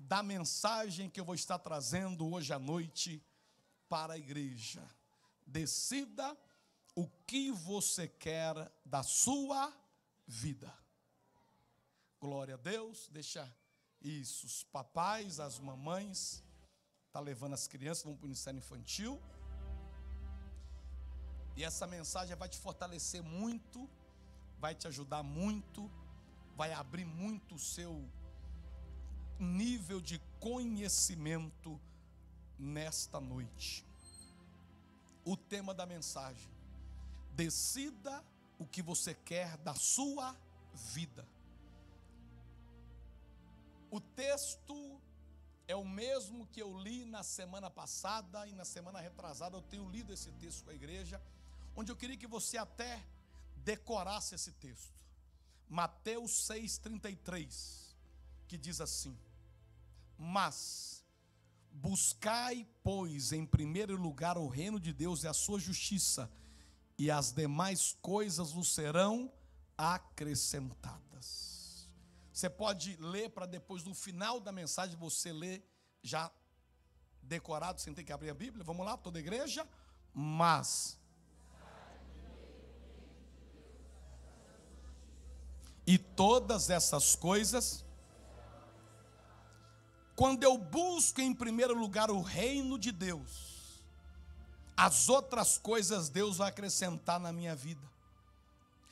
da mensagem que eu vou estar trazendo hoje à noite para a igreja. Decida o que você quer da sua vida. Glória a Deus. Deixa isso, os papais, as mamães, tá levando as crianças, vão para o ministério infantil. E essa mensagem vai te fortalecer muito, vai te ajudar muito, vai abrir muito o seu nível de conhecimento nesta noite. O tema da mensagem: decida o que você quer da sua vida. O texto é o mesmo que eu li na semana passada e na semana retrasada. Eu tenho lido esse texto com a igreja, onde eu queria que você até decorasse esse texto. Mateus 6,33, que diz assim: mas buscai, pois, em primeiro lugar o reino de Deus e a sua justiça, e as demais coisas vos serão acrescentadas. Você pode ler para depois, no final da mensagem, você ler já decorado, sem ter que abrir a Bíblia. Vamos lá, toda a igreja. Mas e todas essas coisas, quando eu busco em primeiro lugar o reino de Deus, as outras coisas Deus vai acrescentar na minha vida.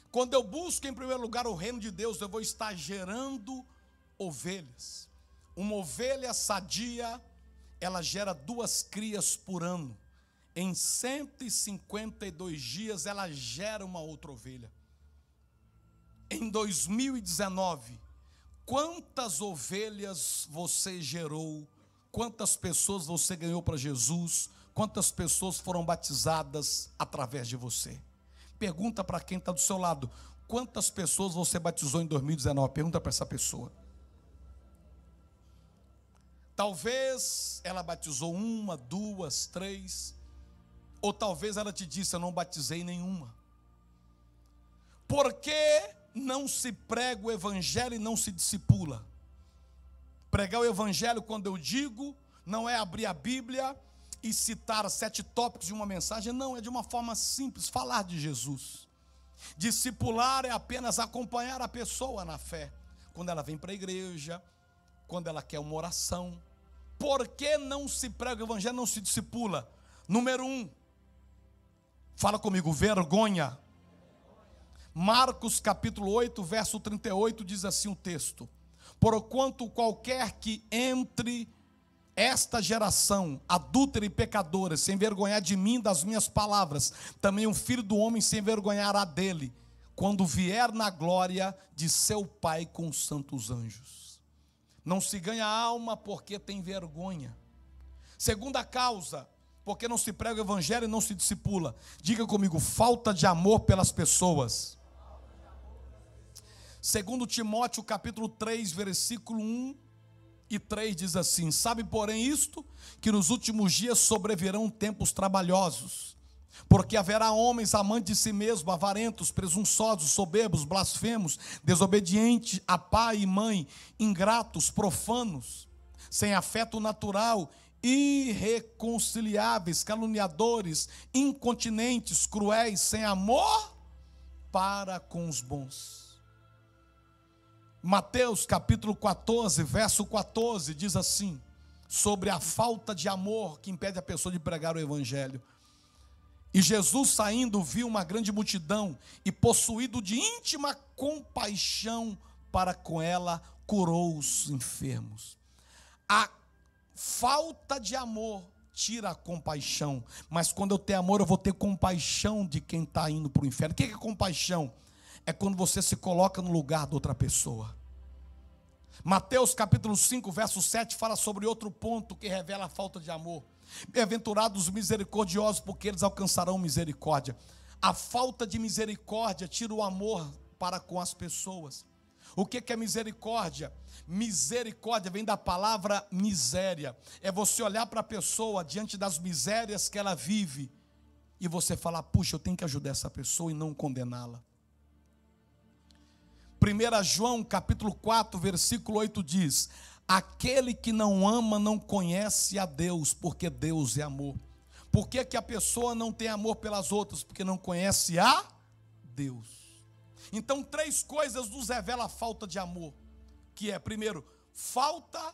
Quando eu busco em primeiro lugar o reino de Deus, eu vou estar gerando ovelhas. Uma ovelha sadia, ela gera 2 crias por ano. Em 152 dias, ela gera uma outra ovelha. Em 2019, quantas ovelhas você gerou? Quantas pessoas você ganhou para Jesus? Quantas pessoas foram batizadas através de você? Pergunta para quem está do seu lado: quantas pessoas você batizou em 2019? Pergunta para essa pessoa. Talvez ela batizou 1, 2, 3, ou talvez ela te disse: eu não batizei nenhuma. Por que não se prega o evangelho e não se discipula? Pregar o evangelho, quando eu digo, não é abrir a Bíblia e citar 7 tópicos de uma mensagem, não, é de uma forma simples, falar de Jesus. Discipular é apenas acompanhar a pessoa na fé, quando ela vem para a igreja, quando ela quer uma oração. Por que não se prega o evangelho, não se discipula? Número 1, fala comigo, vergonha. Marcos capítulo 8, verso 38, diz assim o texto: porquanto qualquer que entre esta geração adúltera e pecadora se envergonhar de mim, das minhas palavras, também o Filho do Homem se envergonhará dele, quando vier na glória de seu Pai com os santos anjos. Não se ganha alma porque tem vergonha. Segunda causa, porque não se prega o evangelho e não se discipula. Diga comigo: falta de amor pelas pessoas. Segundo Timóteo capítulo 3, versículo 1 e 3 diz assim: sabe, porém, isto, que nos últimos dias sobrevirão tempos trabalhosos, porque haverá homens amantes de si mesmos, avarentos, presunçosos, soberbos, blasfemos, desobedientes a pai e mãe, ingratos, profanos, sem afeto natural, irreconciliáveis, caluniadores, incontinentes, cruéis, sem amor para com os bons. Mateus capítulo 14, verso 14, diz assim, sobre a falta de amor que impede a pessoa de pregar o evangelho: e Jesus, saindo, viu uma grande multidão, e possuído de íntima compaixão para com ela, curou os enfermos. A falta de amor tira a compaixão, mas quando eu tenho amor, eu vou ter compaixão de quem está indo para o inferno. O que é compaixão? É quando você se coloca no lugar de outra pessoa. Mateus capítulo 5, verso 7 fala sobre outro ponto que revela a falta de amor. Bem-aventurados os misericordiosos, porque eles alcançarão misericórdia. A falta de misericórdia tira o amor para com as pessoas. O que é misericórdia? Misericórdia vem da palavra miséria. É você olhar para a pessoa diante das misérias que ela vive e você falar: puxa, eu tenho que ajudar essa pessoa e não condená-la. 1 João capítulo 4, versículo 8 diz: aquele que não ama não conhece a Deus, porque Deus é amor. Por que que a pessoa não tem amor pelas outras? Porque não conhece a Deus. Então, 3 coisas nos revelam a falta de amor, que é, primeiro, falta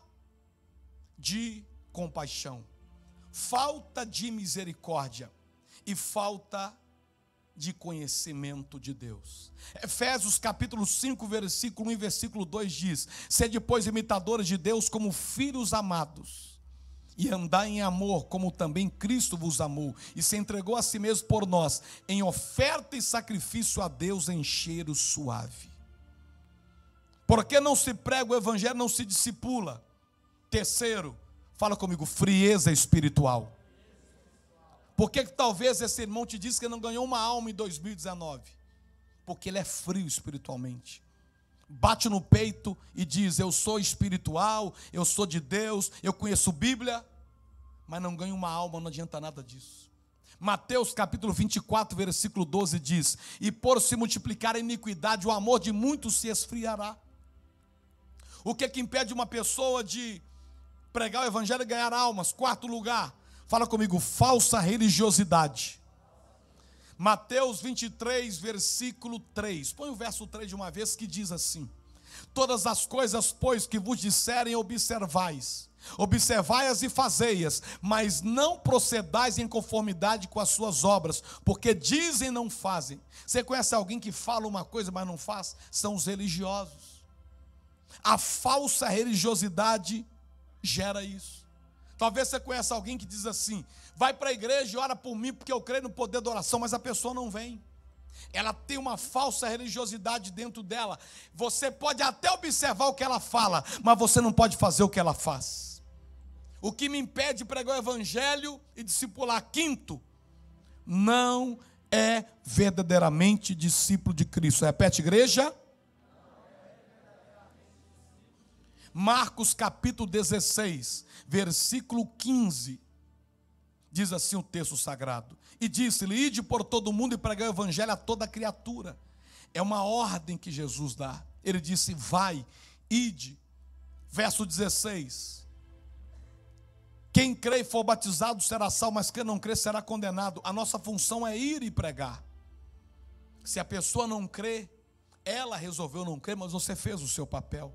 de compaixão, falta de misericórdia e falta de conhecimento de Deus. Efésios capítulo 5, versículo 1 e versículo 2 diz: sede, pois, imitadores de Deus como filhos amados, e andai em amor, como também Cristo vos amou, e se entregou a si mesmo por nós, em oferta e sacrifício a Deus em cheiro suave. Porque não se prega o evangelho, não se discipula. Terceiro, fala comigo, frieza espiritual. Por que talvez esse irmão te disse que não ganhou uma alma em 2019? Porque ele é frio espiritualmente. Bate no peito e diz: eu sou espiritual, eu sou de Deus, eu conheço Bíblia, mas não ganho uma alma, não adianta nada disso. Mateus capítulo 24, versículo 12 diz: e por se multiplicar a iniquidade, o amor de muitos se esfriará. O que impede uma pessoa de pregar o evangelho e ganhar almas? Quarto lugar, fala comigo, falsa religiosidade. Mateus 23, versículo 3. Põe o verso 3 de uma vez, que diz assim: todas as coisas, pois, que vos disserem, observai-as e fazei-as, mas não procedais em conformidade com as suas obras, porque dizem e não fazem. Você conhece alguém que fala uma coisa, mas não faz? São os religiosos. A falsa religiosidade gera isso. Talvez você conheça alguém que diz assim: vai para a igreja e ora por mim, porque eu creio no poder da oração, mas a pessoa não vem. Ela tem uma falsa religiosidade dentro dela. Você pode até observar o que ela fala, mas você não pode fazer o que ela faz. O que me impede de pregar o evangelho e discipular. Quinto, não é verdadeiramente discípulo de Cristo. Repete, igreja. Marcos capítulo 16, versículo 15, diz assim o texto sagrado: e disse-lhe: ide por todo o mundo e pregai o evangelho a toda criatura. É uma ordem que Jesus dá. Ele disse: vai, ide. Verso 16: quem crê e for batizado será salvo, mas quem não crê será condenado. A nossa função é ir e pregar. Se a pessoa não crê, ela resolveu não crer, mas você fez o seu papel.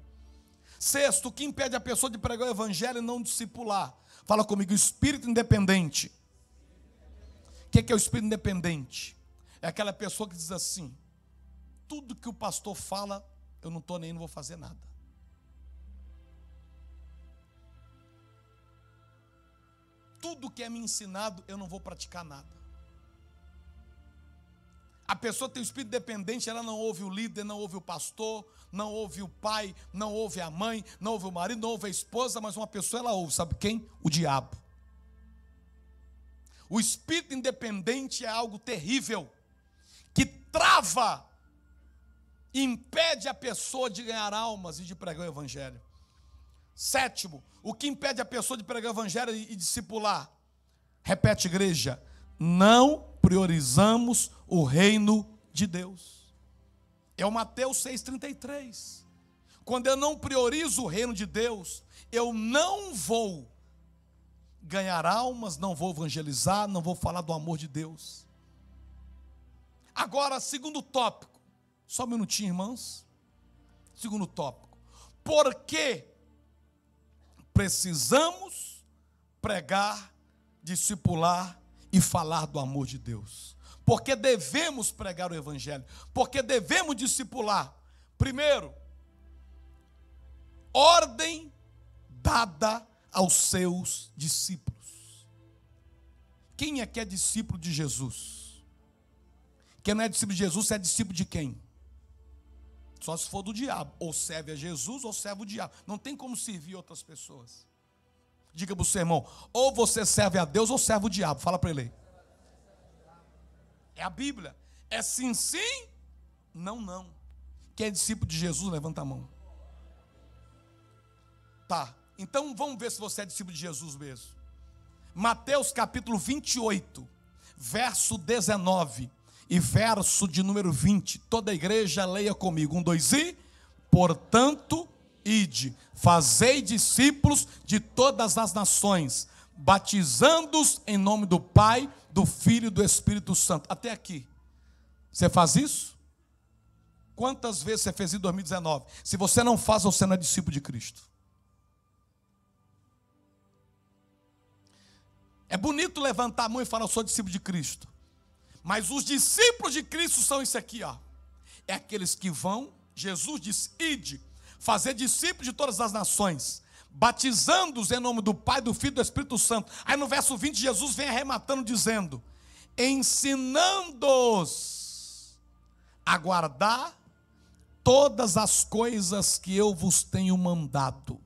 Sexto, o que impede a pessoa de pregar o evangelho e não discipular? Fala comigo, espírito independente. O que é o espírito independente? É aquela pessoa que diz assim: tudo que o pastor fala, eu não estou nem, não vou fazer nada. Tudo que é me ensinado, eu não vou praticar nada. A pessoa tem o espírito dependente, ela não ouve o líder, não ouve o pastor, não ouve o pai, não ouve a mãe, não ouve o marido, não ouve a esposa, mas uma pessoa ela ouve, sabe quem? O diabo. O espírito independente é algo terrível, que trava, impede a pessoa de ganhar almas e de pregar o evangelho. Sétimo, o que impede a pessoa de pregar o evangelho e discipular? Repete, igreja: não priorizamos o reino de Deus. É o Mateus 6,33. Quando eu não priorizo o reino de Deus, eu não vou ganhar almas, não vou evangelizar, não vou falar do amor de Deus. Agora, segundo tópico. Só um minutinho, irmãos. Segundo tópico. Por que precisamos pregar, discipular e falar do amor de Deus? Porque devemos pregar o evangelho, porque devemos discipular. Primeiro, ordem dada aos seus discípulos. Quem é que é discípulo de Jesus? Quem não é discípulo de Jesus, é discípulo de quem? Só se for do diabo. Ou serve a Jesus ou serve o diabo. Não tem como servir outras pessoas. Diga para o seu irmão: ou você serve a Deus ou serve o diabo. Fala para ele aí. É a Bíblia. É sim, sim, não, não. Quem é discípulo de Jesus, levanta a mão. Tá, então vamos ver se você é discípulo de Jesus mesmo. Mateus capítulo 28, verso 19 e verso de número 20. Toda a igreja leia comigo. 1, 2 e... portanto, Ide, fazei discípulos de todas as nações, batizando-os em nome do Pai, do Filho e do Espírito Santo. Até aqui. Você faz isso? Quantas vezes você fez em 2019? Se você não faz, você não é discípulo de Cristo. É bonito levantar a mão e falar, eu sou discípulo de Cristo. Mas os discípulos de Cristo são isso aqui, ó. É aqueles que vão, Jesus disse, ide, fazer discípulos de todas as nações, batizando-os em nome do Pai, do Filho e do Espírito Santo. Aí no verso 20, Jesus vem arrematando dizendo, ensinando-os a guardar todas as coisas que eu vos tenho mandado.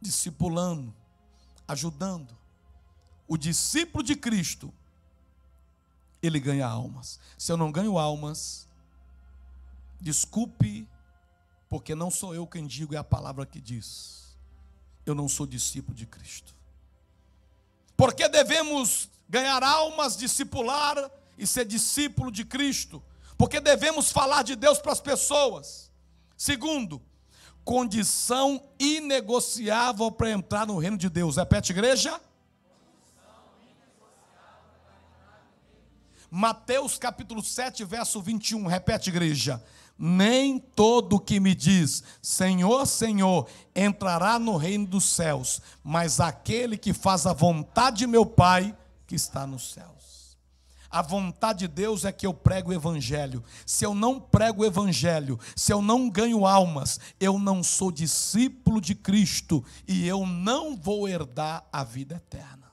Discipulando, ajudando. O discípulo de Cristo, ele ganha almas. Se eu não ganho almas, desculpe, porque não sou eu quem digo, é a palavra que diz. Eu não sou discípulo de Cristo. Porque devemos ganhar almas, discipular e ser discípulo de Cristo? Porque devemos falar de Deus para as pessoas. Segundo, condição inegociável para entrar no reino de Deus. Repete, igreja. Mateus capítulo 7, verso 21. Repete, igreja. Nem todo que me diz, Senhor, Senhor, entrará no reino dos céus, mas aquele que faz a vontade de meu Pai que está nos céus. A vontade de Deus é que eu prego o evangelho. Se eu não prego o evangelho, se eu não ganho almas, eu não sou discípulo de Cristo e eu não vou herdar a vida eterna.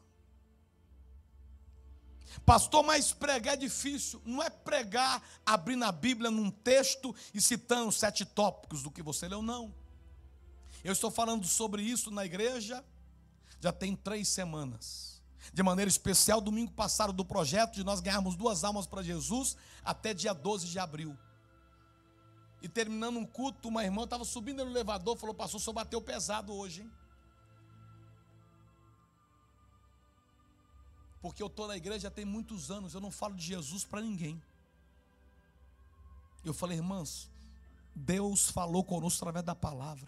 Pastor, mas pregar é difícil. Não é pregar abrindo a Bíblia num texto e citando 7 tópicos do que você leu, não. Eu estou falando sobre isso na igreja já tem 3 semanas. De maneira especial, domingo passado do projeto de nós ganharmos 2 almas para Jesus até dia 12 de abril. E terminando um culto, uma irmã estava subindo no elevador, falou, pastor, o senhor bateu pesado hoje, hein? Porque eu estou na igreja já tem muitos anos, eu não falo de Jesus para ninguém. Eu falei, irmãs, Deus falou conosco através da palavra.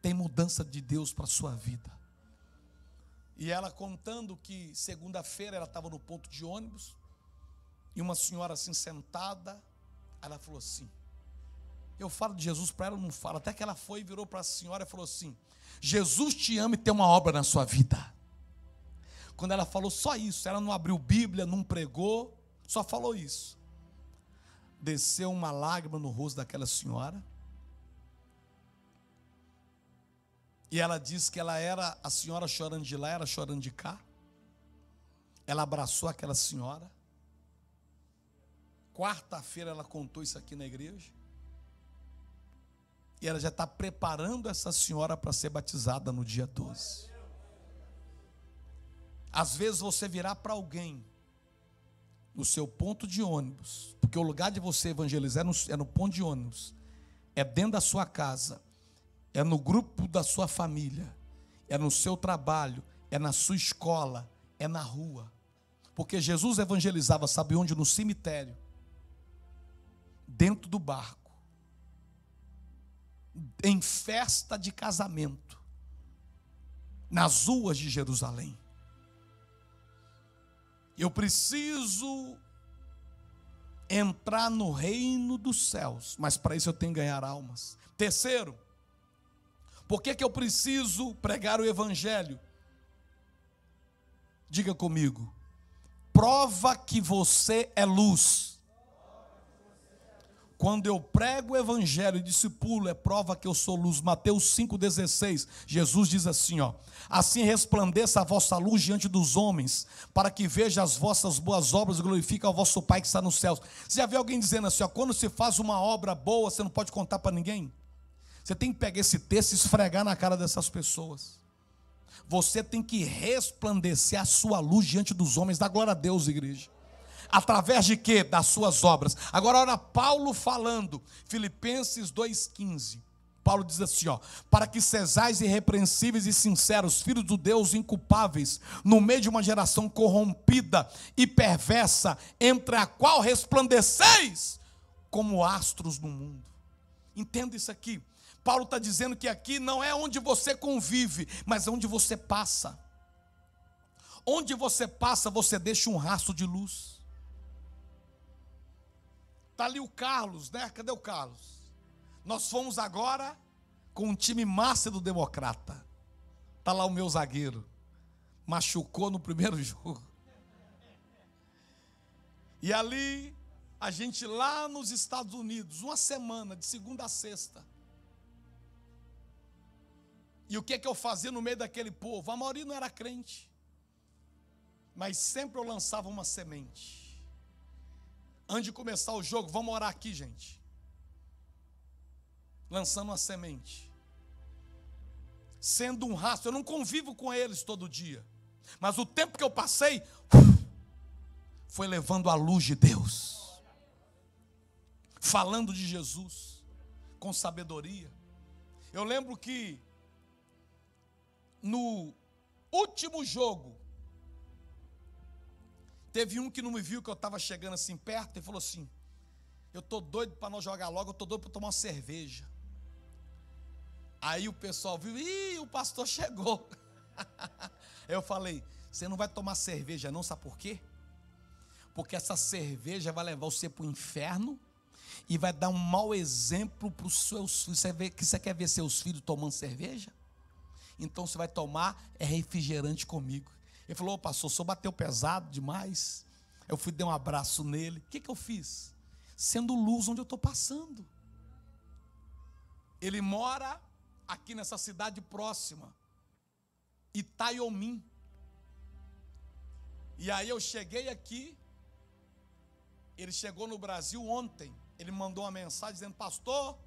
Tem mudança de Deus para a sua vida. E ela contando que segunda-feira ela estava no ponto de ônibus, e uma senhora assim sentada, ela falou assim, eu falo de Jesus para ela, não falo. Até que ela foi e virou para a senhora e falou assim, Jesus te ama e tem uma obra na sua vida. Quando ela falou só isso, ela não abriu Bíblia, não pregou, só falou isso. Desceu uma lágrima no rosto daquela senhora. E ela disse que ela era, a senhora chorando de lá, era chorando de cá. Ela abraçou aquela senhora. Quarta-feira ela contou isso aqui na igreja. E ela já está preparando essa senhora para ser batizada no dia 12. Às vezes você virá para alguém no seu ponto de ônibus, porque o lugar de você evangelizar é no ponto de ônibus, é dentro da sua casa, é no grupo da sua família, é no seu trabalho, é na sua escola, é na rua. Porque Jesus evangelizava, sabe onde? No cemitério, dentro do barco, em festa de casamento, nas ruas de Jerusalém. Eu preciso entrar no reino dos céus, mas para isso eu tenho que ganhar almas. Terceiro, por que eu preciso pregar o evangelho? Diga comigo, prova que você é luz. Quando eu prego o evangelho e discipulo, é prova que eu sou luz. Mateus 5,16, Jesus diz assim, ó, assim resplandeça a vossa luz diante dos homens, para que veja as vossas boas obras e glorifique ao vosso Pai que está nos céus. Você já viu alguém dizendo assim, ó, quando se faz uma obra boa, você não pode contar para ninguém? Você tem que pegar esse texto e esfregar na cara dessas pessoas. Você tem que resplandecer a sua luz diante dos homens. Dá glória a Deus, igreja. Através de quê? Das suas obras. Agora olha Paulo falando, Filipenses 2,15. Paulo diz assim, ó, para que sejais irrepreensíveis e sinceros, filhos do Deus inculpáveis, no meio de uma geração corrompida e perversa, entre a qual resplandeceis como astros no mundo. Entenda isso aqui. Paulo está dizendo que aqui não é onde você convive, mas é onde você passa. Onde você passa, você deixa um rastro de luz. Está ali o Carlos, né? Cadê o Carlos? Nós fomos agora com um time massa do Democrata. Está lá o meu zagueiro. Machucou no primeiro jogo. E ali, a gente lá nos Estados Unidos, uma semana, de segunda a sexta. E o que eu fazia no meio daquele povo? A maioria não era crente. Mas sempre eu lançava uma semente. Antes de começar o jogo, vamos orar aqui, gente. Lançando uma semente. Sendo um rastro. Eu não convivo com eles todo dia. Mas o tempo que eu passei, foi levando a luz de Deus. Falando de Jesus. Com sabedoria. Eu lembro que no último jogo, teve um que não me viu, que eu estava chegando assim perto, e falou assim: eu estou doido para nós jogar logo, eu estou doido para tomar uma cerveja. Aí o pessoal viu, ih, o pastor chegou. Eu falei: você não vai tomar cerveja não, sabe por quê? Porque essa cerveja vai levar você para o inferno e vai dar um mau exemplo para os seus filhos. Você quer ver seus filhos tomando cerveja? Então você vai tomar refrigerante comigo. Ele falou: ô pastor, o senhor bateu pesado demais. Eu fui dar um abraço nele. O que eu fiz? Sendo luz onde eu estou passando. Ele mora aqui nessa cidade próxima, Itaiomi. E aí eu cheguei aqui, ele chegou no Brasil ontem. Ele mandou uma mensagem dizendo: pastor,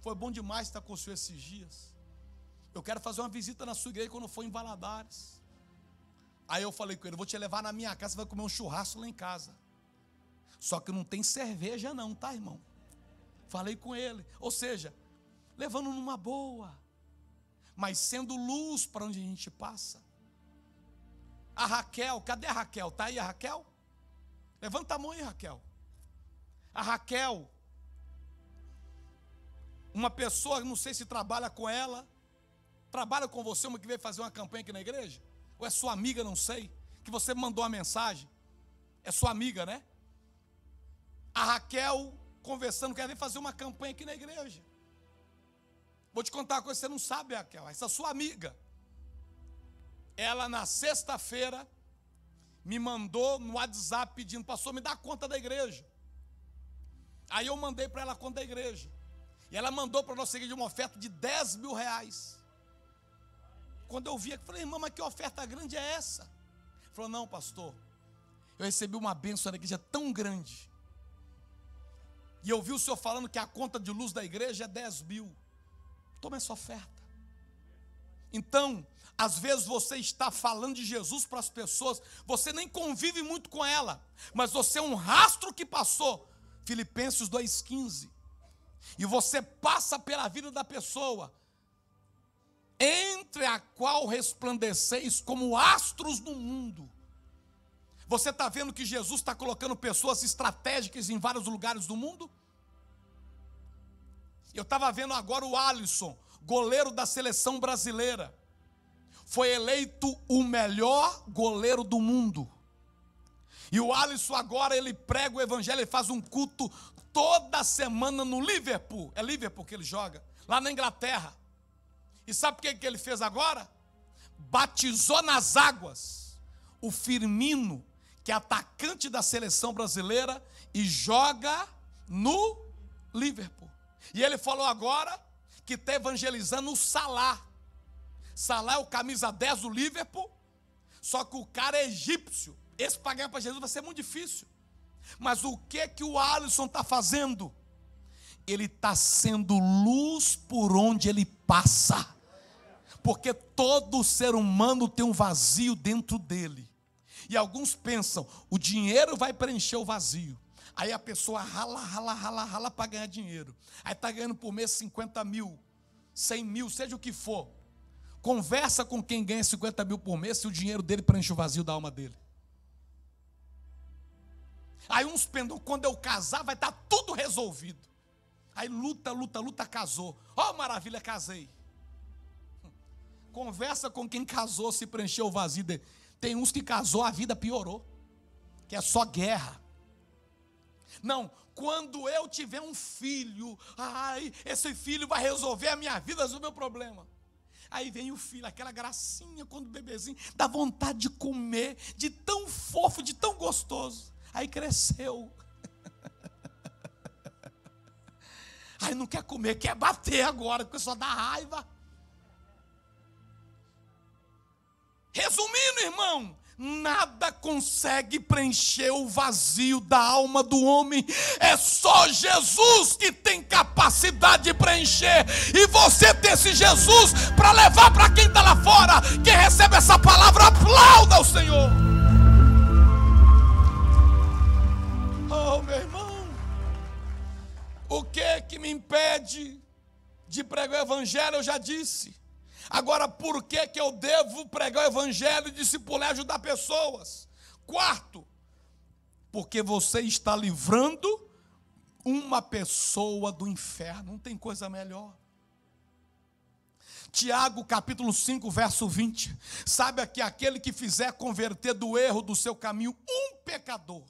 foi bom demais estar com o senhor esses dias. Eu quero fazer uma visita na sua igreja quando for em Valadares. Aí eu falei com ele: vou te levar na minha casa, você vai comer um churrasco lá em casa. Só que não tem cerveja não, tá, irmão? Falei com ele. Ou seja, levando numa boa, mas sendo luz para onde a gente passa. A Raquel, cadê a Raquel? Está aí a Raquel? Levanta a mão aí, Raquel. A Raquel, uma pessoa, não sei se trabalha com ela, trabalha com você, uma que veio fazer uma campanha aqui na igreja, ou é sua amiga, não sei, que você mandou uma mensagem, é sua amiga, né? A Raquel, conversando, quer vir fazer uma campanha aqui na igreja. Vou te contar uma coisa, você não sabe, Raquel, essa sua amiga, ela na sexta-feira, me mandou no WhatsApp pedindo: pastor, me dá a conta da igreja. Aí eu mandei para ela a conta da igreja. E ela mandou para a nossa igreja uma oferta de 10 mil reais. Quando eu vi, eu falei: irmã, mas que oferta grande é essa? Ela falou: não, pastor, eu recebi uma bênção na igreja tão grande. E eu vi o senhor falando que a conta de luz da igreja é 10 mil. Toma essa oferta. Então, às vezes você está falando de Jesus para as pessoas, você nem convive muito com ela, mas você é um rastro que passou. Filipenses 2,15. E você passa pela vida da pessoa, entre a qual resplandeceis como astros no mundo. Você está vendo que Jesus está colocando pessoas estratégicas em vários lugares do mundo? Eu estava vendo agora o Alisson, goleiro da seleção brasileira. Foi eleito o melhor goleiro do mundo. E o Alisson agora, ele prega o evangelho, ele faz um culto toda semana no Liverpool. É Liverpool que ele joga, lá na Inglaterra. E sabe o que ele fez agora? Batizou nas águas o Firmino, que é atacante da seleção brasileira e joga no Liverpool. E ele falou agora que está evangelizando o Salah. Salah é o camisa 10 do Liverpool, só que o cara é egípcio. Esse para ganhar para Jesus vai ser muito difícil. Mas o que o Alisson está fazendo? Ele está sendo luz por onde ele passa. Porque todo ser humano tem um vazio dentro dele. E alguns pensam: o dinheiro vai preencher o vazio. Aí a pessoa rala para ganhar dinheiro. Aí está ganhando por mês 50 mil, 100 mil, seja o que for. Conversa com quem ganha 50 mil por mês, se o dinheiro dele preenche o vazio da alma dele. Aí uns pensam: quando eu casar vai estar tudo resolvido. Aí luta, casou. Ó, maravilha, casei. Conversa com quem casou, se preencheu o vazio dele. Tem uns que casou, a vida piorou. Que é só guerra. Não, quando eu tiver um filho, esse filho vai resolver a minha vida, o meu problema. Aí vem o filho, aquela gracinha, quando o bebezinho, dá vontade de comer, de tão fofo, de tão gostoso. Aí cresceu. Aí não quer comer, quer bater agora, porque só dá raiva. Resumindo, irmão, nada consegue preencher o vazio da alma do homem. É só Jesus que tem capacidade de preencher. E você ter esse Jesus para levar para quem está lá fora. Quem recebe essa palavra, aplauda o Senhor. Oh, meu irmão, o que me impede de pregar o evangelho? Eu já disse. Agora, por que eu devo pregar o evangelho, discipular e ajudar pessoas? Quarto, porque você está livrando uma pessoa do inferno. Não tem coisa melhor. Tiago capítulo 5, verso 20. Sabe que aquele que fizer converter do erro do seu caminho um pecador,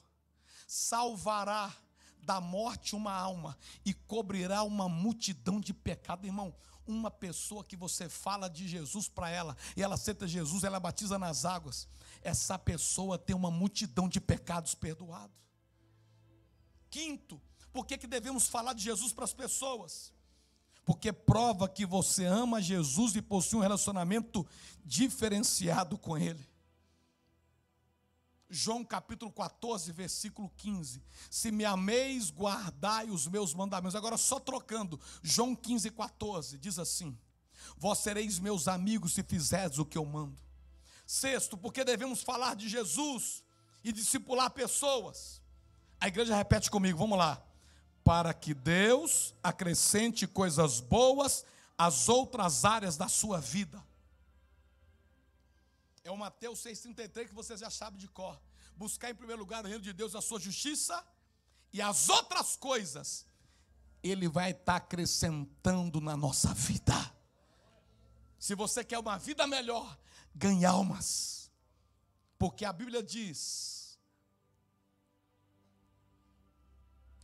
salvará da morte uma alma e cobrirá uma multidão de pecados. Irmão, uma pessoa que você fala de Jesus para ela, e ela aceita Jesus, ela batiza nas águas, essa pessoa tem uma multidão de pecados perdoados. Quinto, por que devemos falar de Jesus para as pessoas? Porque prova que você ama Jesus e possui um relacionamento diferenciado com Ele. João capítulo 14, versículo 15. Se me ameis, guardai os meus mandamentos. Agora só trocando. João 15, 14, diz assim: vós sereis meus amigos se fizerdes o que eu mando. Sexto, porque devemos falar de Jesus e discipular pessoas. A igreja repete comigo, vamos lá. Para que Deus acrescente coisas boas às outras áreas da sua vida. É o Mateus 6,33 que você já sabe de cor. Buscar em primeiro lugar o reino de Deus, a sua justiça, e as outras coisas Ele vai estar acrescentando na nossa vida. Se você quer uma vida melhor, ganhe almas. Porque a Bíblia diz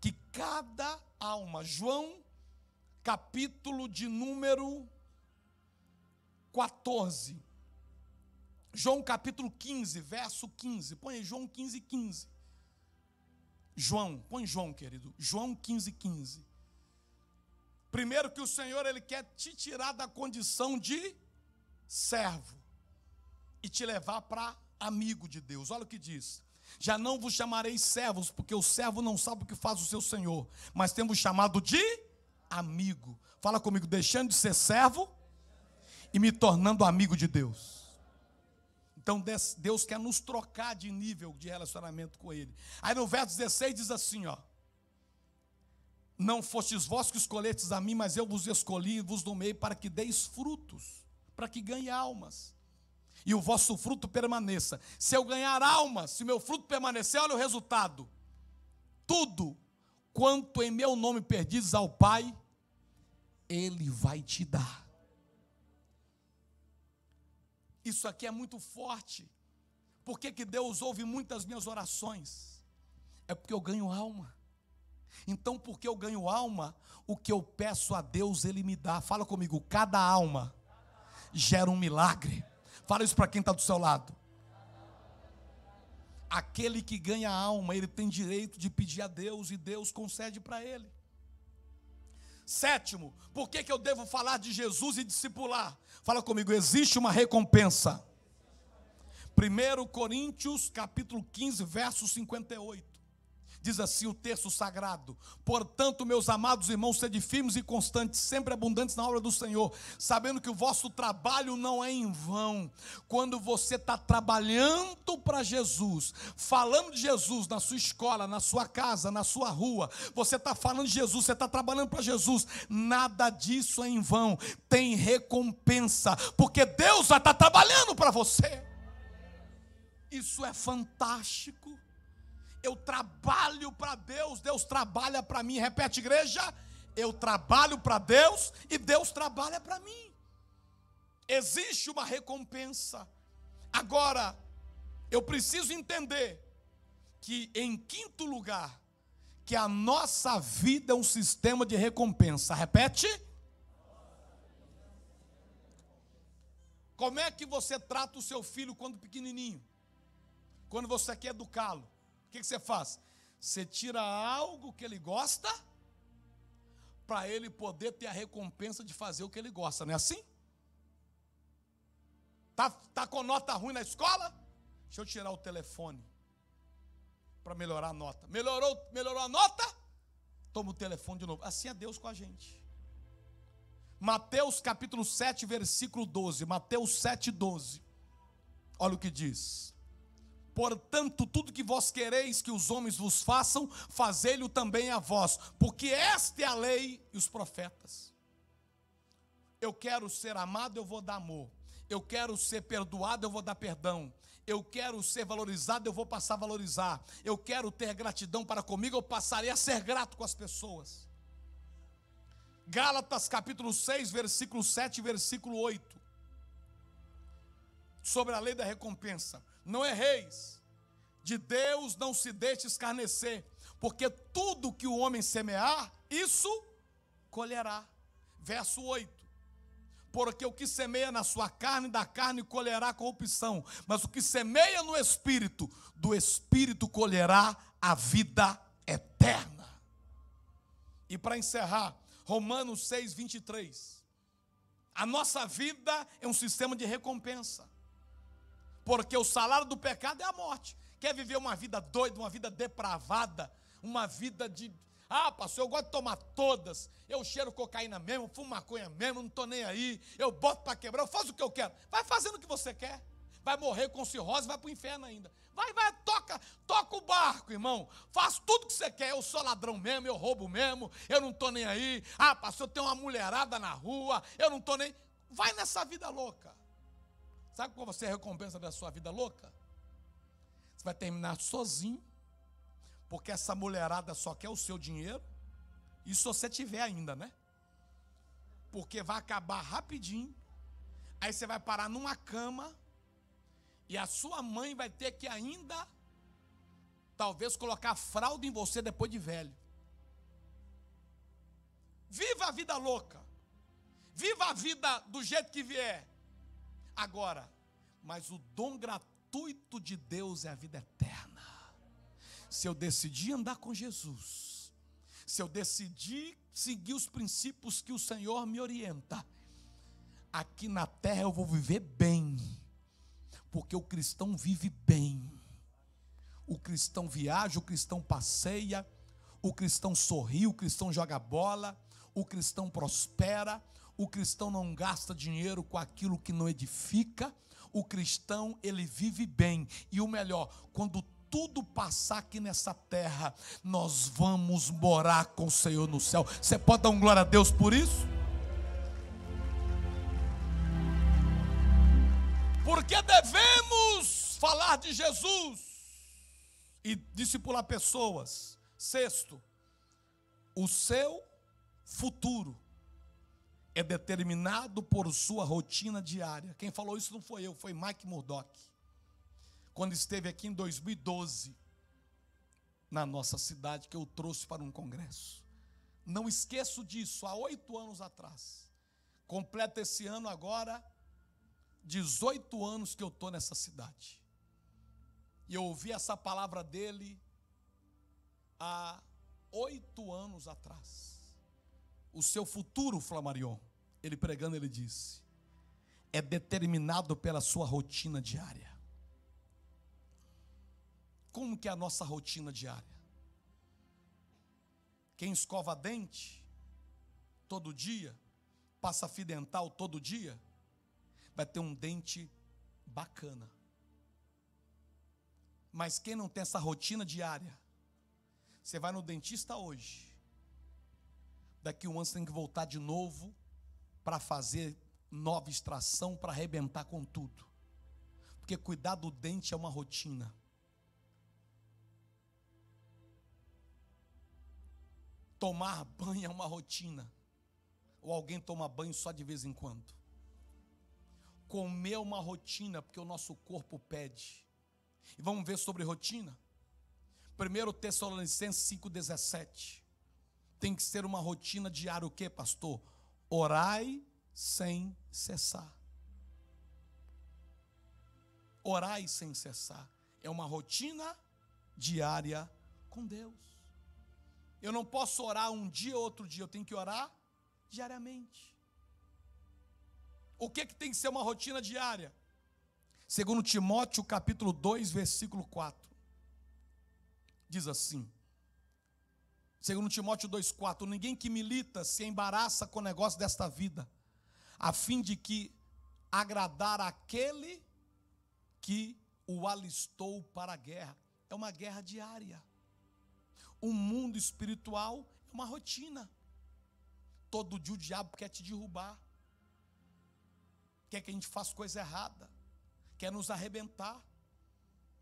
que cada alma, João capítulo de número 14, João capítulo 15, verso 15. Põe aí, João 15, 15. Põe João, querido. João 15, 15. Primeiro que o Senhor, Ele quer te tirar da condição de servo e te levar para amigo de Deus. Olha o que diz. Já não vos chamareis servos, porque o servo não sabe o que faz o seu Senhor, mas temos chamado de amigo. Fala comigo, deixando de ser servo e me tornando amigo de Deus. Então Deus quer nos trocar de nível de relacionamento com Ele. Aí no verso 16 diz assim, ó: não fostes vós que escolhestes a mim, mas eu vos escolhi e vos nomeei para que deis frutos, para que ganhe almas, e o vosso fruto permaneça. Se eu ganhar almas, se meu fruto permanecer, olha o resultado: tudo quanto em meu nome pedis ao Pai, Ele vai te dar. Isso aqui é muito forte. Por que Deus ouve muitas minhas orações? É porque eu ganho alma. Então, porque eu ganho alma, o que eu peço a Deus, Ele me dá. Fala comigo, cada alma gera um milagre. Fala isso para quem está do seu lado. Aquele que ganha alma, ele tem direito de pedir a Deus, e Deus concede para ele. Sétimo, por que eu devo falar de Jesus e discipular? Fala comigo, existe uma recompensa. 1 Coríntios capítulo 15, verso 58. Diz assim o texto sagrado: portanto, meus amados irmãos, sede firmes e constantes, sempre abundantes na obra do Senhor, sabendo que o vosso trabalho não é em vão. Quando você está trabalhando para Jesus, falando de Jesus na sua escola, na sua casa, na sua rua, você está falando de Jesus, você está trabalhando para Jesus, nada disso é em vão, tem recompensa, porque Deus vai estar trabalhando para você. Isso é fantástico. Eu trabalho para Deus, Deus trabalha para mim. Repete, igreja, Eu trabalho para Deus e Deus trabalha para mim. Existe uma recompensa. Agora, eu preciso entender que, em quinto lugar, que a nossa vida é um sistema de recompensa. Repete. Como é que você trata o seu filho quando pequenininho? Quando você quer educá-lo, o que você faz? Você tira algo que ele gosta, para ele poder ter a recompensa de fazer o que ele gosta, não é assim? Tá com nota ruim na escola? Deixa eu tirar o telefone para melhorar a nota. Melhorou a nota? Toma o telefone de novo. Assim é Deus com a gente. Mateus capítulo 7, versículo 12. Mateus 7, 12. Olha o que diz. Portanto, tudo que vós quereis que os homens vos façam, fazei-lo também a vós, porque esta é a lei e os profetas. Eu quero ser amado, eu vou dar amor. Eu quero ser perdoado, eu vou dar perdão. Eu quero ser valorizado, eu vou passar a valorizar. Eu quero ter gratidão para comigo, eu passarei a ser grato com as pessoas. Gálatas capítulo 6, versículo 7 e versículo 8. Sobre a lei da recompensa. Não erreis, de Deus não se deixe escarnecer, porque tudo que o homem semear, isso colherá. Verso 8. Porque o que semeia na sua carne, da carne colherá corrupção, mas o que semeia no Espírito, do Espírito colherá a vida eterna. E para encerrar, Romanos 6, 23. A nossa vida é um sistema de recompensa. Porque o salário do pecado é a morte. Quer viver uma vida doida, uma vida depravada, uma vida de... Ah, pastor, eu gosto de tomar todas. Eu cheiro cocaína mesmo, fumo maconha mesmo, não estou nem aí. Eu boto para quebrar, eu faço o que eu quero. Vai fazendo o que você quer. Vai morrer com cirrose, vai para o inferno ainda. Vai, toca o barco, irmão. Faz tudo o que você quer. Eu sou ladrão mesmo, eu roubo mesmo, eu não estou nem aí. Ah, pastor, eu tenho uma mulherada na rua, eu não estou nem... Vai nessa vida louca. Sabe qual vai ser a recompensa da sua vida louca? Você vai terminar sozinho, porque essa mulherada só quer o seu dinheiro, e se você tiver ainda, né? Porque vai acabar rapidinho, aí você vai parar numa cama, e a sua mãe vai ter que ainda, talvez, colocar fralda em você depois de velho. Viva a vida louca, viva a vida do jeito que vier. Agora, mas o dom gratuito de Deus é a vida eterna. Se eu decidir andar com Jesus, se eu decidir seguir os princípios que o Senhor me orienta, aqui na terra eu vou viver bem, porque o cristão vive bem. O cristão viaja, o cristão passeia, o cristão sorri, o cristão joga bola, o cristão prospera. O cristão não gasta dinheiro com aquilo que não edifica. O cristão, ele vive bem. E o melhor, quando tudo passar aqui nessa terra, nós vamos morar com o Senhor no céu. Você pode dar um glória a Deus por isso? Porque devemos falar de Jesus e discipular pessoas. Sexto, o seu futuro é determinado por sua rotina diária. Quem falou isso não foi eu, foi Mike Murdock. Quando esteve aqui em 2012, na nossa cidade, que eu trouxe para um congresso. Não esqueço disso, há 8 anos atrás. Completa esse ano agora 18 anos que eu estou nessa cidade. E eu ouvi essa palavra dele há 8 anos atrás. O seu futuro, Flamarion, ele pregando, ele disse, é determinado pela sua rotina diária. Como que é a nossa rotina diária? Quem escova dente todo dia, passa fio dental todo dia, vai ter um dente bacana. Mas quem não tem essa rotina diária, você vai no dentista hoje, daqui um ano você tem que voltar de novo para fazer nova extração, para arrebentar com tudo. Porque cuidar do dente é uma rotina. Tomar banho é uma rotina. Ou alguém toma banho só de vez em quando? Comer é uma rotina, porque o nosso corpo pede. E vamos ver sobre rotina? 1 Tessalonicenses 5,17. Tem que ser uma rotina diária, o que, pastor? Orai sem cessar. Orai sem cessar. É uma rotina diária com Deus. Eu não posso orar um dia ou outro dia, eu tenho que orar diariamente. O que tem que ser uma rotina diária? Segundo Timóteo capítulo 2, versículo 4. Diz assim, segundo Timóteo 2,4, ninguém que milita se embaraça com o negócio desta vida, a fim de que agradar aquele que o alistou para a guerra. É uma guerra diária. O mundo espiritual é uma rotina. Todo dia o diabo quer te derrubar. Quer que a gente faça coisa errada. Quer nos arrebentar.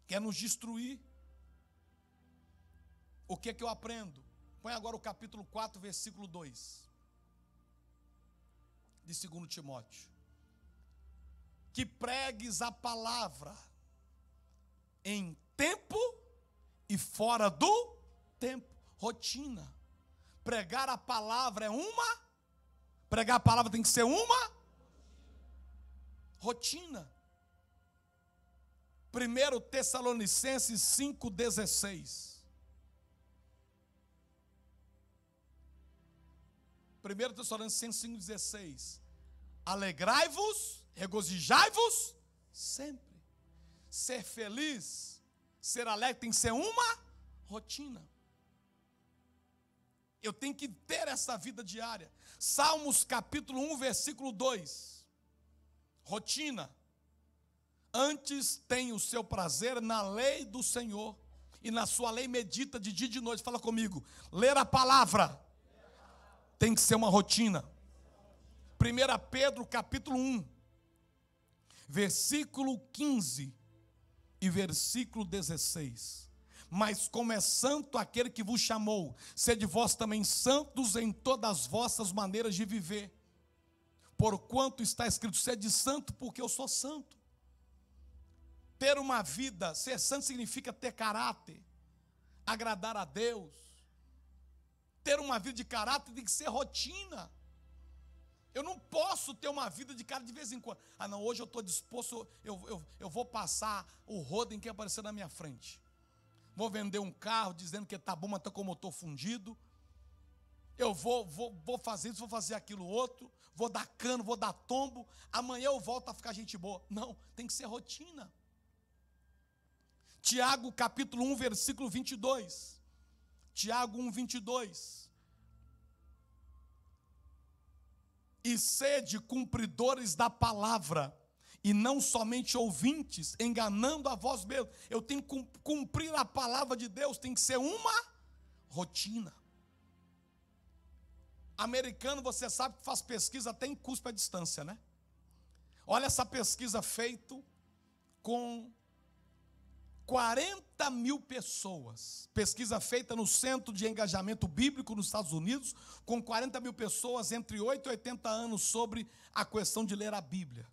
Quer nos destruir. O que eu aprendo? Põe agora o capítulo 4, versículo 2. De 2 Timóteo. Que pregues a palavra em tempo e fora do tempo. Rotina. Pregar a palavra é uma. Pregar a palavra tem que ser uma rotina. 1 Tessalonicenses 5,16. 1 Tessalonicenses 5,16. Alegrai-vos, regozijai-vos sempre. Ser feliz, ser alegre tem que ser uma rotina. Eu tenho que ter essa vida diária. Salmos capítulo 1, versículo 2. Rotina. Antes tem o seu prazer na lei do Senhor, e na sua lei medita de dia e de noite. Fala comigo. Ler a palavra tem que ser uma rotina. 1 Pedro capítulo 1, versículo 15 e versículo 16. Mas como é santo aquele que vos chamou, sede vós também santos em todas as vossas maneiras de viver. Porquanto está escrito, sede santo porque eu sou santo. Ter uma vida, ser santo significa ter caráter, agradar a Deus. Ter uma vida de caráter tem que ser rotina. Eu não posso ter uma vida de cara de vez em quando. Ah não, hoje eu estou disposto, eu vou passar o rodo em quem aparecer na minha frente. Vou vender um carro dizendo que está bom, mas está com o motor fundido. Eu vou fazer isso, vou fazer aquilo outro. Vou dar cano, vou dar tombo. Amanhã eu volto a ficar gente boa. Não, tem que ser rotina. Tiago capítulo 1, versículo 22. Tiago 1, 22. E sede cumpridores da palavra, e não somente ouvintes, enganando a vós mesmos. Eu tenho que cumprir a palavra de Deus, tem que ser uma rotina. Americano, você sabe que faz pesquisa até em cuspe à distância, né? Olha essa pesquisa feita com 40 mil pessoas. Pesquisa feita no Centro de Engajamento Bíblico nos Estados Unidos, com 40 mil pessoas entre 8 e 80 anos sobre a questão de ler a Bíblia.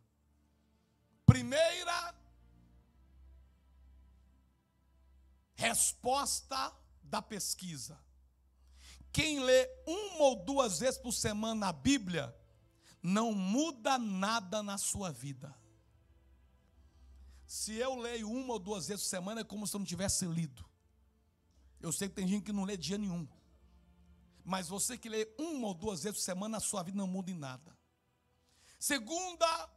Primeira resposta da pesquisa. Quem lê uma ou duas vezes por semana a Bíblia, não muda nada na sua vida. Se eu leio uma ou duas vezes por semana, é como se eu não tivesse lido. Eu sei que tem gente que não lê dia nenhum. Mas você que lê uma ou duas vezes por semana, a sua vida não muda em nada. Segunda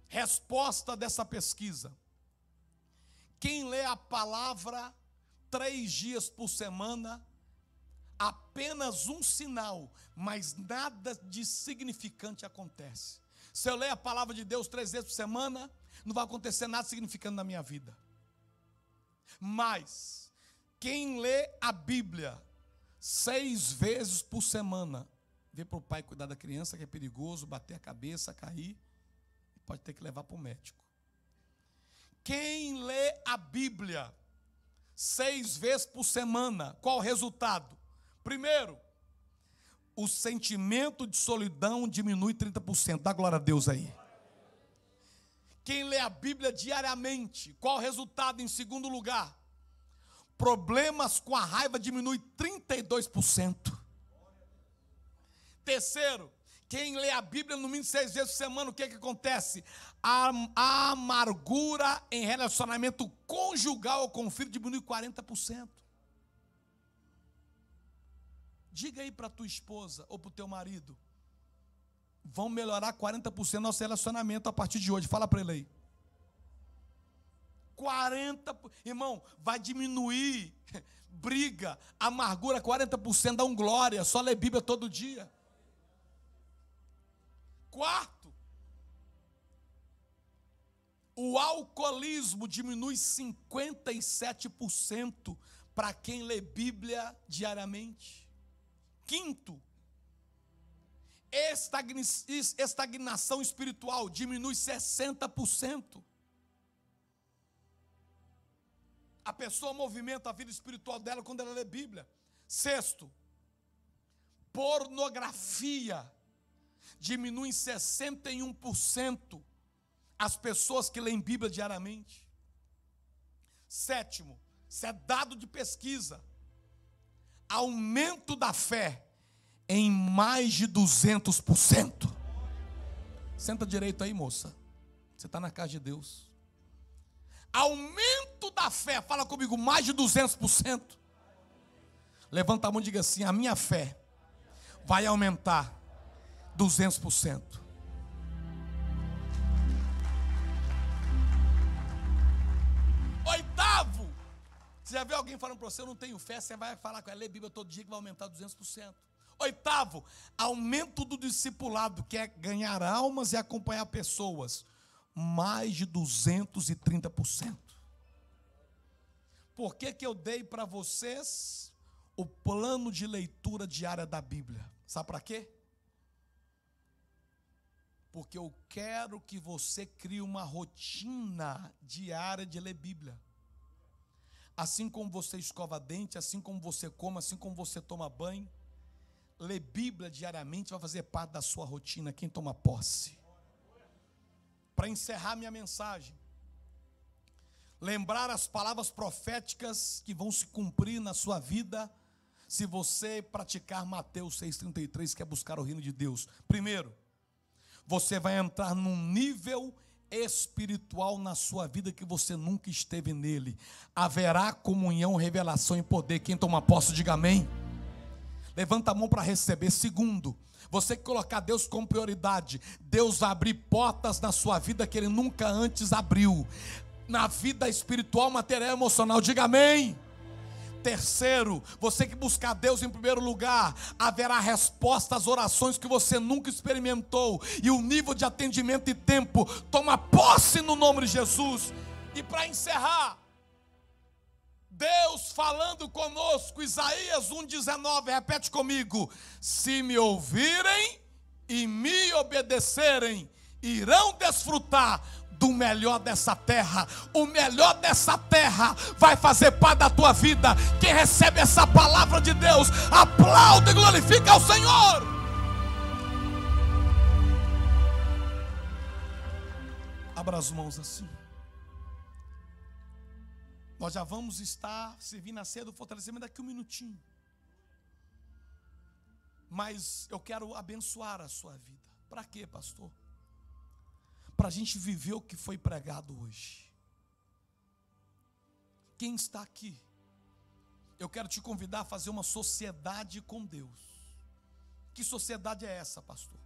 resposta dessa pesquisa. Quem lê a palavra 3 dias por semana, apenas um sinal, mas nada de significante acontece. Se eu ler a palavra de Deus 3 vezes por semana, não vai acontecer nada significante na minha vida. Mas quem lê a Bíblia 6 vezes por semana, vê para o pai cuidar da criança, que é perigoso, bater a cabeça, cair, pode ter que levar para o médico. Quem lê a Bíblia 6 vezes por semana, qual o resultado? Primeiro, o sentimento de solidão diminui 30%. Dá glória a Deus aí. Quem lê a Bíblia diariamente, qual o resultado em segundo lugar? Problemas com a raiva diminui 32%. Terceiro, quem lê a Bíblia no mínimo 6 vezes por semana, o que acontece? A amargura em relacionamento conjugal ou com filho diminui 40%. Diga aí para tua esposa ou para o teu marido, vão melhorar 40% nosso relacionamento a partir de hoje. Fala para ele aí. 40%, irmão, vai diminuir briga, amargura, 40%, dá um glória, só lê Bíblia todo dia. Quarto, o alcoolismo diminui 57% para quem lê Bíblia diariamente. Quinto, estagnação espiritual diminui 60%. A pessoa movimenta a vida espiritual dela quando ela lê Bíblia. Sexto, pornografia diminui em 61% as pessoas que leem Bíblia diariamente. Sétimo, isso é dado de pesquisa, aumento da fé em mais de 200%. Senta direito aí, moça. Você está na casa de Deus. Aumento da fé, fala comigo, mais de 200%. Levanta a mão e diga assim: a minha fé vai aumentar 200%. Oitavo, você já viu alguém falando para você, eu não tenho fé, você vai falar com ela, lê Bíblia todo dia que vai aumentar 200%. Oitavo, aumento do discipulado, que é ganhar almas e acompanhar pessoas, mais de 230%. Por que eu dei para vocês o plano de leitura diária da Bíblia? Sabe para quê? Porque eu quero que você crie uma rotina diária de ler Bíblia. Assim como você escova dente, assim como você come, assim como você toma banho, ler Bíblia diariamente vai fazer parte da sua rotina. Quem toma posse? Para encerrar minha mensagem, lembrar as palavras proféticas que vão se cumprir na sua vida, se você praticar Mateus 6,33, que é buscar o reino de Deus. Primeiro, você vai entrar num nível espiritual na sua vida que você nunca esteve nele. Haverá comunhão, revelação e poder. Quem toma posse, diga amém. Levanta a mão para receber. Segundo, você que colocar Deus como prioridade, Deus vai abrir portas na sua vida que Ele nunca antes abriu. Na vida espiritual, material e emocional, diga amém. Terceiro, você que buscar Deus em primeiro lugar, haverá resposta às orações que você nunca experimentou, e o nível de atendimento e tempo, toma posse no nome de Jesus. E para encerrar, Deus falando conosco, Isaías 1,19, repete comigo: se me ouvirem e me obedecerem, irão desfrutar do melhor dessa terra. O melhor dessa terra vai fazer parte da tua vida. Quem recebe essa palavra de Deus, aplaude e glorifica ao Senhor. Abra as mãos assim. Nós já vamos estar servindo a ceia do fortalecimento daqui um minutinho. Mas eu quero abençoar a sua vida. Para quê, pastor? Para a gente viver o que foi pregado hoje. Quem está aqui, eu quero te convidar a fazer uma sociedade com Deus. Que sociedade é essa, pastor?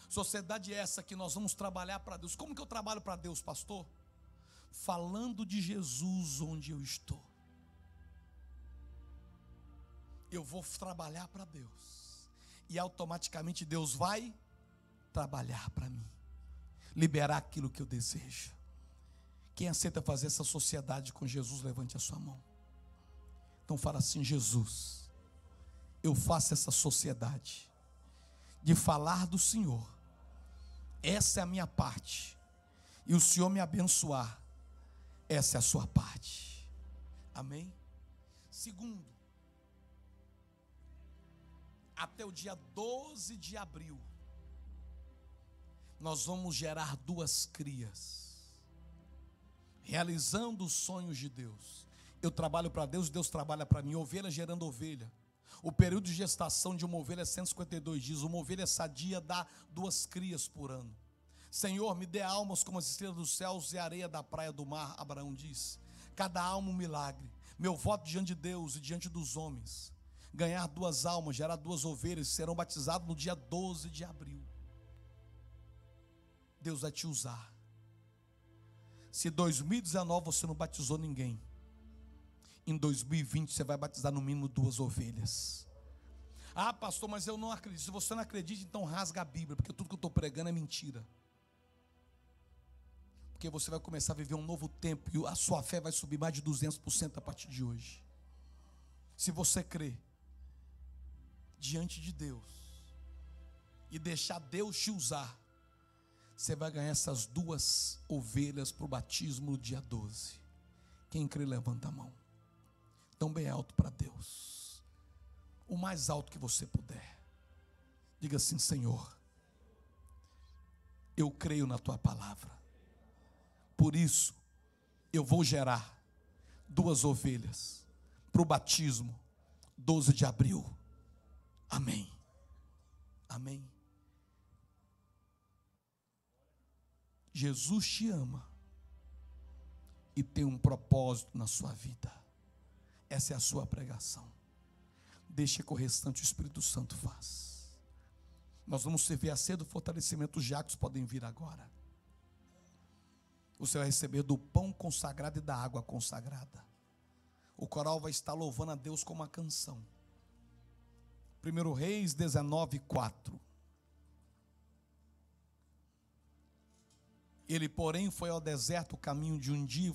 Sociedade é essa que nós vamos trabalhar para Deus. Como que eu trabalho para Deus, pastor? Falando de Jesus onde eu estou. Eu vou trabalhar para Deus, e automaticamente Deus vai trabalhar para mim, liberar aquilo que eu desejo. Quem aceita fazer essa sociedade com Jesus, levante a sua mão. Então fala assim: Jesus, eu faço essa sociedade de falar do Senhor. Essa é a minha parte, e o Senhor me abençoar, essa é a sua parte. Amém? Segundo, até o dia 12 de abril, nós vamos gerar 2 crias, realizando os sonhos de Deus. Eu trabalho para Deus, Deus trabalha para mim. Ovelha gerando ovelha. O período de gestação de uma ovelha é 152 dias. Uma ovelha sadia dá 2 crias por ano. Senhor, me dê almas como as estrelas dos céus e a areia da praia do mar, Abraão disse. Cada alma um milagre. Meu voto diante de Deus e diante dos homens: ganhar 2 almas, gerar 2 ovelhas, serão batizados no dia 12 de abril. Deus vai te usar. Se 2019 você não batizou ninguém, em 2020 você vai batizar no mínimo 2 ovelhas. Ah, pastor, mas eu não acredito. Se você não acredita, então rasga a Bíblia, porque tudo que eu estou pregando é mentira. Porque você vai começar a viver um novo tempo e a sua fé vai subir mais de 200% a partir de hoje. Se você crer diante de Deus e deixar Deus te usar, você vai ganhar essas 2 ovelhas para o batismo no dia 12. Quem crê, levanta a mão. Então bem alto para Deus, o mais alto que você puder. Diga assim: Senhor, eu creio na tua palavra, por isso eu vou gerar 2 ovelhas para o batismo 12 de abril. Amém. Amém. Jesus te ama e tem um propósito na sua vida. Essa é a sua pregação. Deixa que o restante o Espírito Santo faz. Nós vamos servir a ceia do fortalecimento. Os diáconos podem vir agora. Você vai receber do pão consagrado e da água consagrada. O coral vai estar louvando a Deus com uma canção. 1 Reis 19:4. Ele, porém, foi ao deserto o caminho de um dia.